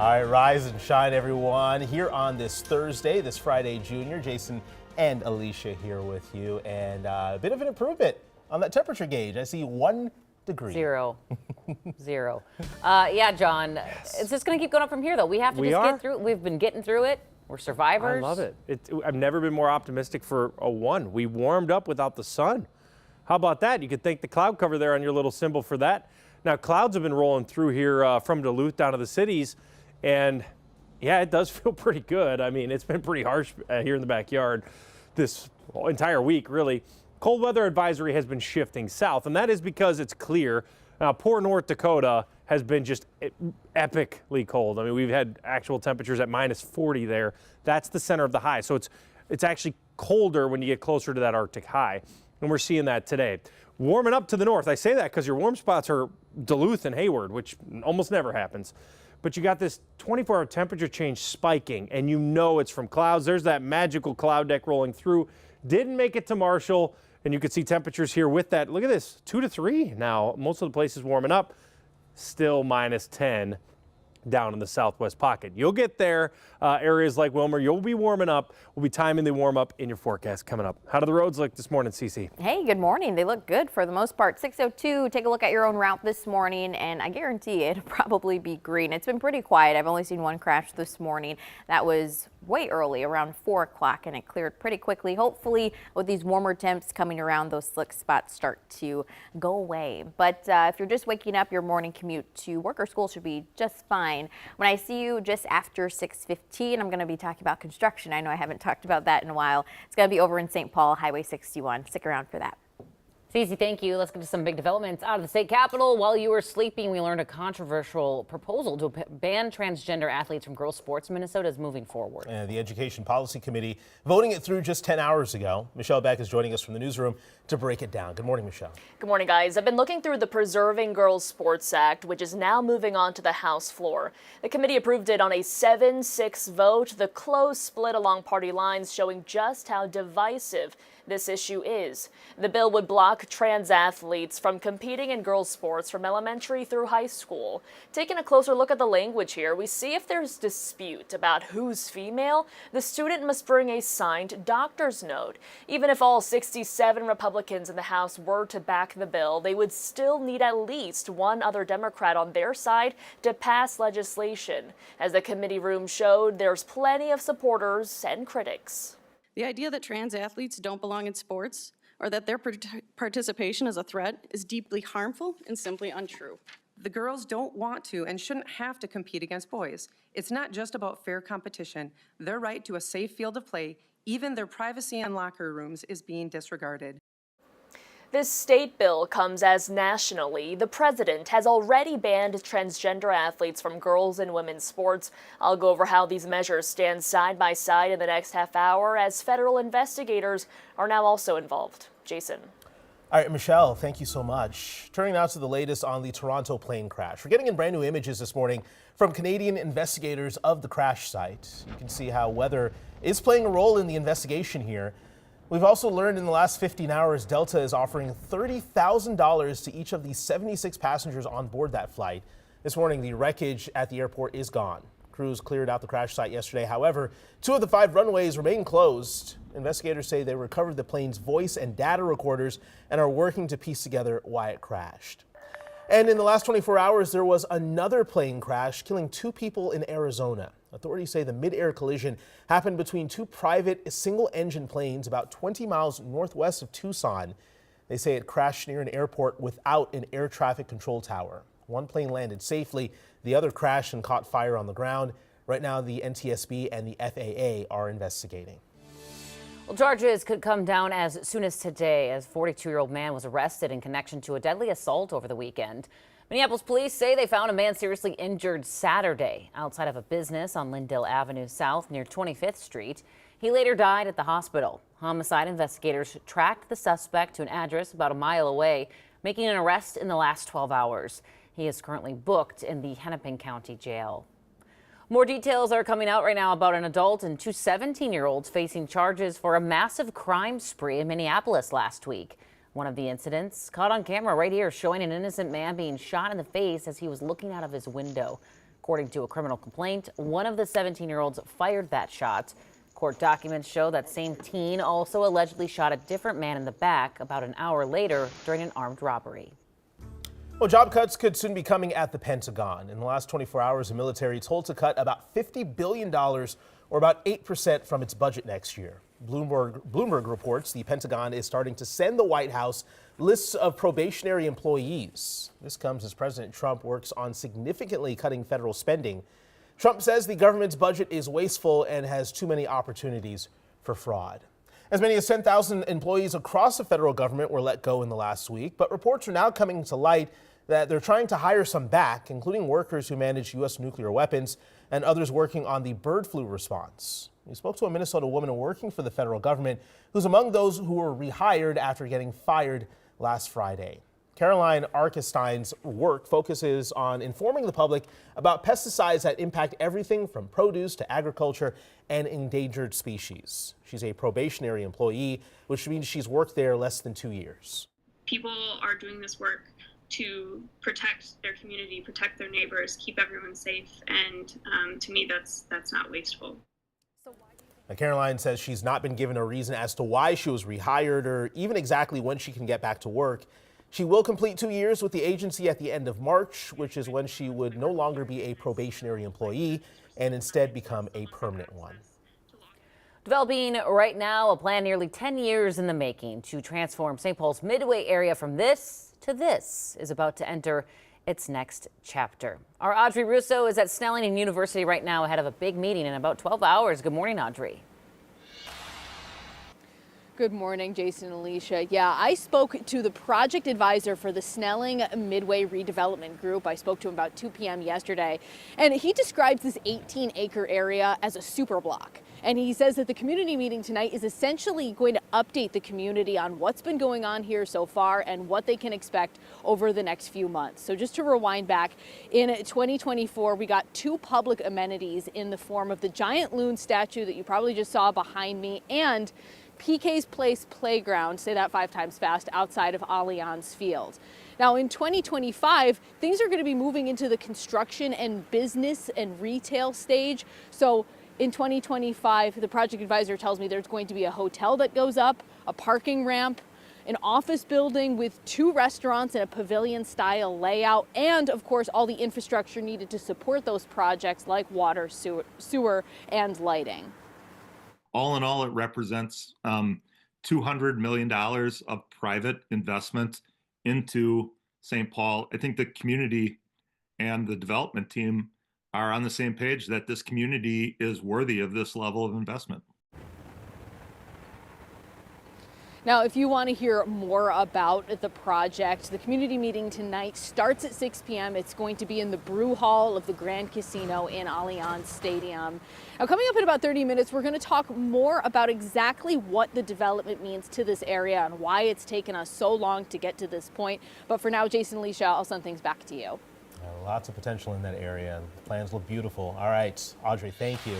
All right, rise and shine, everyone. Here on this Thursday, this Friday Junior, Jason and Alicia here with you. And a bit of an improvement on that temperature gauge. I see 1 degree. Zero. Yeah, John, it's just going to keep going up from here, though. We have to get through it. We've been getting through it. We're survivors. I love it. I've never been more optimistic for a 1. We warmed up without the sun. How about that? You could thank the cloud cover there on your little symbol for that. Now, clouds have been rolling through here from Duluth down to the cities. And yeah, it does feel pretty good. I mean, it's been pretty harsh here in the backyard this entire week, really. Cold weather advisory has been shifting south, and that is because it's clear. Now, poor North Dakota has been just epically cold. I mean, we've had actual temperatures at -40 there. That's the center of the high. So it's actually colder when you get closer to that Arctic high, and we're seeing that today. Warming up to the north. I say that because your warm spots are Duluth and Hayward, which almost never happens. But you got this 24-hour temperature change spiking, and you know it's from clouds. There's that magical cloud deck rolling through. Didn't make it to Marshall, and you can see temperatures here with that. Look at this, 2 to 3 now. Most of the places warming up, still -10 down in the southwest pocket. You'll get there. Areas like Wilmer, you'll be warming up. We'll be timing the warm up in your forecast coming up. How do the roads look this morning, Cece? Hey, good morning. They look good for the most part. 6:02, take a look at your own route this morning, and I guarantee it'll probably be green. It's been pretty quiet. I've only seen one crash this morning. That was way early, around 4 o'clock, and it cleared pretty quickly. Hopefully, with these warmer temps coming around, those slick spots start to go away. But if you're just waking up, your morning commute to work or school should be just fine. When I see you just after 6:15, I'm going to be talking about construction. I know I haven't talked about that in a while. It's going to be over in St. Paul, Highway 61. Stick around for that. Cece, thank you. Let's get to some big developments out of the state capitol. While you were sleeping, we learned a controversial proposal to ban transgender athletes from girls' sports. Minnesota is moving forward. The Education Policy Committee voting it through just 10 hours ago. Michelle Beck is joining us from the newsroom to break it down. Good morning, Michelle. Good morning, guys. I've been looking through the Preserving Girls Sports Act, which is now moving on to the House floor. The committee approved it on a 7-6 vote. The close split along party lines showing just how divisive this issue is. The bill would block trans athletes from competing in girls' sports from elementary through high school. Taking a closer look at the language here, we see if there's dispute about who's female, the student must bring a signed doctor's note. Even if all 67 Republicans in the House were to back the bill, they would still need at least one other Democrat on their side to pass legislation. As the committee room showed, there's plenty of supporters and critics. The idea that trans athletes don't belong in sports or that their participation is a threat is deeply harmful and simply untrue. The girls don't want to and shouldn't have to compete against boys. It's not just about fair competition. Their right to a safe field of play, even their privacy in locker rooms, is being disregarded. This state bill comes as nationally, the president has already banned transgender athletes from girls and women's sports. I'll go over how these measures stand side by side in the next half hour as federal investigators are now also involved. Jason. All right, Michelle, thank you so much. Turning now to the latest on the Toronto plane crash. We're getting in brand new images this morning from Canadian investigators of the crash site. You can see how weather is playing a role in the investigation here. We've also learned in the last 15 hours, Delta is offering $30,000 to each of the 76 passengers on board that flight. This morning, the wreckage at the airport is gone. Crews cleared out the crash site yesterday. However, 2 of the 5 runways remain closed. Investigators say they recovered the plane's voice and data recorders and are working to piece together why it crashed. And in the last 24 hours, there was another plane crash, killing 2 people in Arizona. Authorities say the mid-air collision happened between 2 private single-engine planes about 20 miles northwest of Tucson. They say it crashed near an airport without an air traffic control tower. One plane landed safely. The other crashed and caught fire on the ground. Right now, the NTSB and the FAA are investigating. Well, charges could come down as soon as today, as a 42-year-old man was arrested in connection to a deadly assault over the weekend. Minneapolis police say they found a man seriously injured Saturday outside of a business on Lyndale Avenue South near 25th Street. He later died at the hospital. Homicide investigators tracked the suspect to an address about a mile away, making an arrest in the last 12 hours. He is currently booked in the Hennepin County Jail. More details are coming out right now about an adult and 2 17-year-olds facing charges for a massive crime spree in Minneapolis last week. One of the incidents caught on camera right here, showing an innocent man being shot in the face as he was looking out of his window. According to a criminal complaint, one of the 17-year-olds fired that shot. Court documents show that same teen also allegedly shot a different man in the back about an hour later during an armed robbery. Well, job cuts could soon be coming at the Pentagon. In the last 24 hours, the military told to cut about $50 billion, or about 8% from its budget next year. Bloomberg reports the Pentagon is starting to send the White House lists of probationary employees. This comes as President Trump works on significantly cutting federal spending. Trump says the government's budget is wasteful and has too many opportunities for fraud. As many as 10,000 employees across the federal government were let go in the last week, but reports are now coming to light that they're trying to hire some back, including workers who manage U.S. nuclear weapons and others working on the bird flu response. We spoke to a Minnesota woman working for the federal government who's among those who were rehired after getting fired last Friday. Caroline Arkestein's work focuses on informing the public about pesticides that impact everything from produce to agriculture and endangered species. She's a probationary employee, which means she's worked there less than 2 years. People are doing this work to protect their community, protect their neighbors, keep everyone safe, and to me, that's not wasteful. Now, Caroline says she's not been given a reason as to why she was rehired or even exactly when she can get back to work. She will complete 2 years with the agency at the end of March, which is when she would no longer be a probationary employee and instead become a permanent one. Developing right now, a plan nearly 10 years in the making to transform St. Paul's Midway area from this to this is about to enter its next chapter. Our Audrey Russo is at Snelling University right now ahead of a big meeting in about 12 hours. Good morning, Audrey. Good morning, Jason and Alicia. Yeah, I spoke to the project advisor for the Snelling Midway Redevelopment Group. I spoke to him about 2 p.m. yesterday, and he describes this 18-acre area as a super block. And he says that the community meeting tonight is essentially going to update the community on what's been going on here so far and what they can expect over the next few months. So just to rewind back, in 2024, we got 2 public amenities in the form of the giant loon statue that you probably just saw behind me and PK's Place Playground, say that 5 times fast, outside of Allianz Field. Now in 2025, things are going to be moving into the construction and business and retail stage. So in 2025, the project advisor tells me there's going to be a hotel that goes up, a parking ramp, an office building with 2 restaurants and a pavilion style layout, and of course all the infrastructure needed to support those projects like water, sewer and lighting. All in all, it represents $200 million of private investment into St. Paul. I think the community and the development team are on the same page that this community is worthy of this level of investment. Now, if you want to hear more about the project, the community meeting tonight starts at 6 p.m. It's going to be in the Brew Hall of the Grand Casino in Allianz Stadium. Now, coming up in about 30 minutes, we're going to talk more about exactly what the development means to this area and why it's taken us so long to get to this point. But for now, Jason, Alicia, I'll send things back to you. Lots of potential in that area. The plans look beautiful. All right, Audrey, thank you.